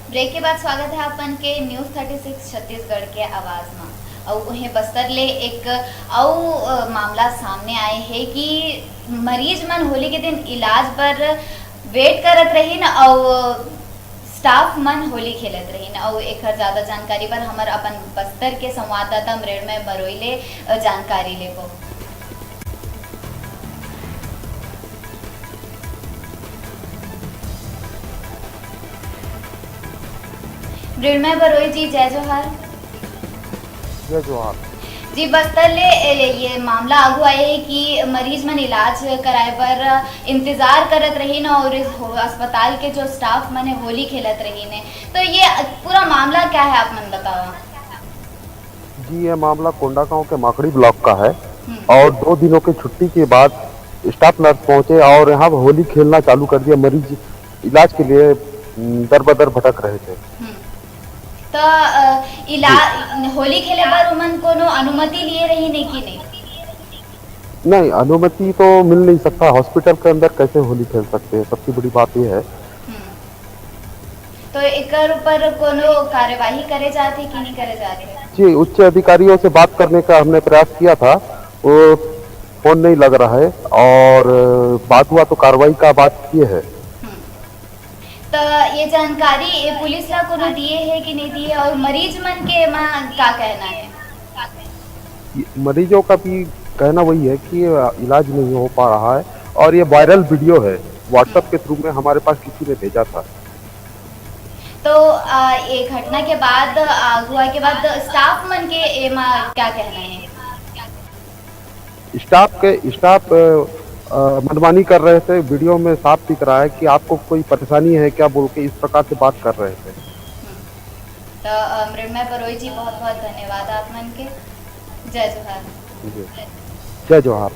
Break के बाद स्वागत है अपन के न्यूज़ 36 छत्तीसगढ़ के आवाज़ में। और उन्हें बस्तर ले एक मामला सामने आए है कि मरीज मन होली के दिन इलाज पर वेट करत रही न और स्टाफ मन होली खेलत रही न। और एक ज़्यादा जानकारी पर हमार अपन बस्तर के संवाददाता मृण्मय बरोई ले जानकारी लेबो। मृण्मय बरोई जी, जय जोहार। जय जोहार जी, बस्तर ले ये मामला आगू आए है कि मरीज मन इलाज कराए पर इंतजार करत रही न और इस अस्पताल के जो स्टाफ मन है होली खेलत रही ने। तो ये पूरा मामला क्या है, आप मन बताओ। जी, ये मामला कोंडागांव के माकड़ी ब्लॉक का है और 2 दिनों की छुट्टी के बाद स्टाफ नर्स पहुंचे और यहाँ होली खेलना चालू कर दिया। मरीज इलाज के लिए दर बदर भटक रहे थे। तो इलाज होली खेले पर उमन कोनो अनुमति लिए रही ने कि नहीं? नहीं, अनुमति तो मिल नहीं सकता। हॉस्पिटल के अंदर कैसे होली खेल सकते हैं, सबसे बड़ी बात ये है। तो एकर ऊपर कोनो कार्यवाही करे जाते कि नहीं करे जाते? जी, उच्च अधिकारियों से बात करने का हमने प्रयास किया था, वो फोन नहीं लग रहा है और बात हुआ तो कार्रवाई का बात किए है। तो ये जानकारी पुलिस ला कोनो दिए है कि नहीं दिए और मरीज मन के मां क्या कहना है? मरीजों का भी कहना वही है कि इलाज नहीं हो पा रहा है और ये वायरल वीडियो है, व्हाट्सएप के थ्रू में हमारे पास किसी ने भेजा था। तो ये घटना के बाद हुआ के बाद स्टाफ मन के एमा क्या कहना है? स्टाफ मनमानी कर रहे थे। वीडियो में साफ दिख रहा है कि आपको कोई परेशानी है क्या बोल के इस प्रकार से बात कर रहे थे। तो मृण्मय बरोई जी, बहुत बहुत धन्यवाद आप मन के। जय जोहार। जय जोहार।